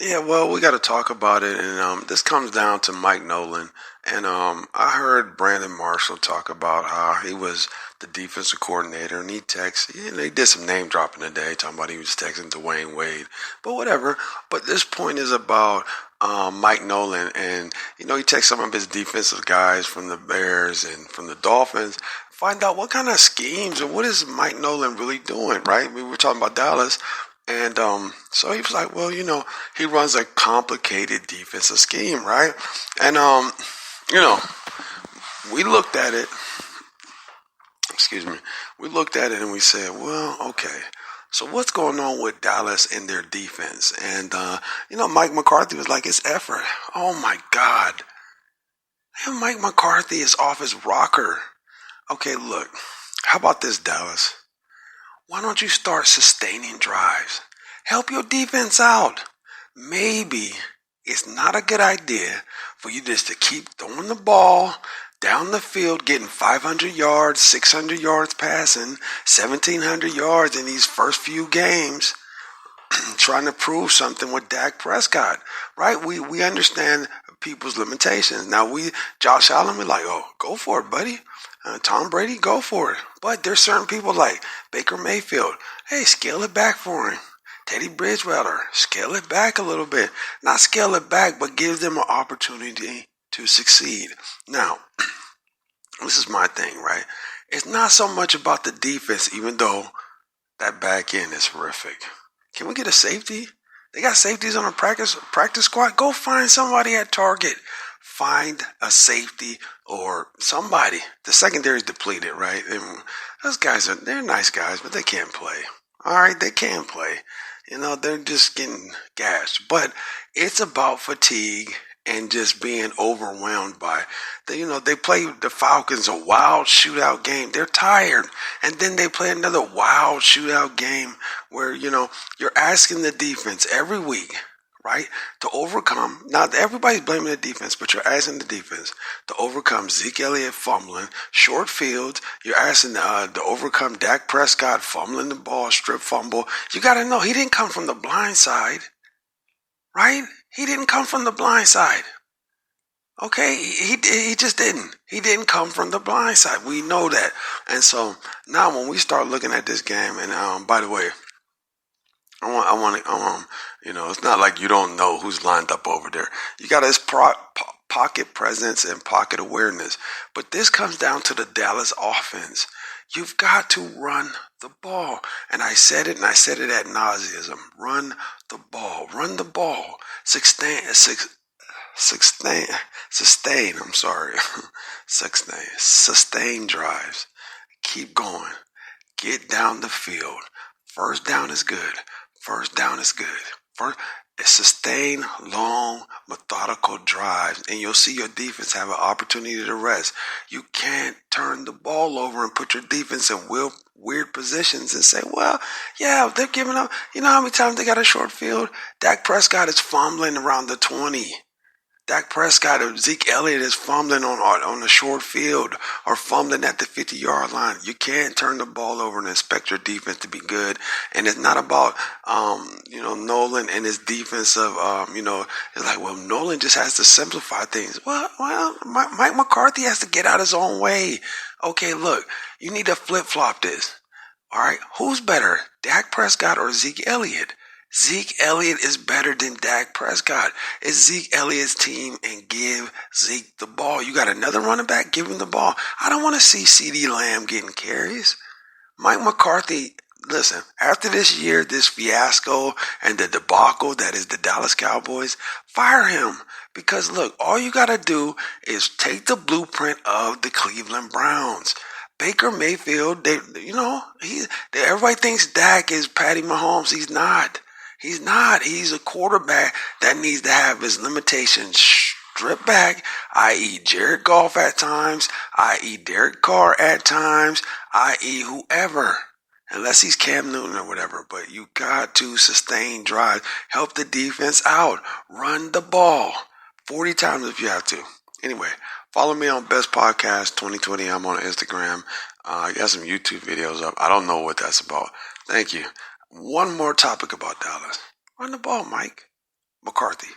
Yeah, well, we got to talk about it, and this comes down to Mike Nolan. And I heard Brandon Marshall talk about how he was the defensive coordinator, and he did some name dropping today, talking about he was texting Dwayne Wade, but whatever. But this point is about Mike Nolan, and he takes some of his defensive guys from the Bears and from the Dolphins, find out what kind of schemes and what is Mike Nolan really doing, right? We were talking about Dallas. And so he was like, well, he runs a complicated defensive scheme, right? And you know, we looked at it. Excuse me. We looked at it and we said, well, okay. So what's going on with Dallas and their defense? And Mike McCarthy was like, it's effort. Oh my God. And Mike McCarthy is off his rocker. Okay, look. How about this, Dallas? Why don't you start sustaining drives? Help your defense out. Maybe it's not a good idea for you just to keep throwing the ball down the field, getting 500 yards, 600 yards passing, 1,700 yards in these first few games, trying to prove something with Dak Prescott, right? We understand people's limitations. Now Josh Allen, we're like, oh, go for it, buddy. Tom Brady, go for it. But there's certain people like Baker Mayfield. Hey, scale it back for him. Teddy Bridgewater, scale it back a little bit. Not scale it back, but give them an opportunity to succeed. Now, this is my thing, right? It's not so much about the defense, even though that back end is horrific. Can we get a safety? They got safeties on a practice squad. Go find somebody at Target. Find a safety or somebody. The secondary is depleted, right? And those guys they're nice guys, but they can't play. All right, they can play. They're just getting gashed. But it's about fatigue and just being overwhelmed by they play the Falcons a wild shootout game. They're tired. And then they play another wild shootout game where, you're asking the defense every week, right, to overcome. Now, everybody's blaming the defense, but you're asking the defense to overcome Zeke Elliott fumbling, short fields. You're asking to overcome Dak Prescott fumbling the ball, strip fumble. You got to know, he didn't come from the blind side, right? He didn't come from the blind side. Okay, he just didn't. He didn't come from the blind side. We know that. And so now when we start looking at this game, and by the way, I want to, it's not like you don't know who's lined up over there. You got his pocket presence and pocket awareness. But this comes down to the Dallas offense. You've got to run the ball. And I said it ad nauseum. Run the ball. Run the ball. Sustain drives. Keep going. Get down the field. First down is good. Sustain long, methodical drives, and you'll see your defense have an opportunity to rest. You can't turn the ball over and put your defense in weird positions and say, well, yeah, they're giving up. You know how many times they got a short field? Dak Prescott is fumbling around the 20. Dak Prescott or Zeke Elliott is fumbling on the short field or fumbling at the 50-yard line. You can't turn the ball over and expect your defense to be good. And it's not about, Nolan and his defensive, it's like, well, Nolan just has to simplify things. Well, Mike McCarthy has to get out his own way. Okay, look, you need to flip-flop this. All right, who's better, Dak Prescott or Zeke Elliott? Zeke Elliott is better than Dak Prescott. It's Zeke Elliott's team and give Zeke the ball. You got another running back, give him the ball. I don't want to see CeeDee Lamb getting carries. Mike McCarthy, listen, after this year, this fiasco and the debacle that is the Dallas Cowboys, fire him. Because look, all you got to do is take the blueprint of the Cleveland Browns. Baker Mayfield, everybody thinks Dak is Patty Mahomes. He's not. He's not. He's a quarterback that needs to have his limitations stripped back, i.e. Jared Goff at times, i.e. Derek Carr at times, i.e. whoever. Unless he's Cam Newton or whatever. But you got to sustain drive. Help the defense out. Run the ball 40 times if you have to. Anyway, follow me on Best Podcast 2020. I'm on Instagram. I got some YouTube videos up. I don't know what that's about. Thank you. One more topic about Dallas. Run the ball, Mike. McCarthy.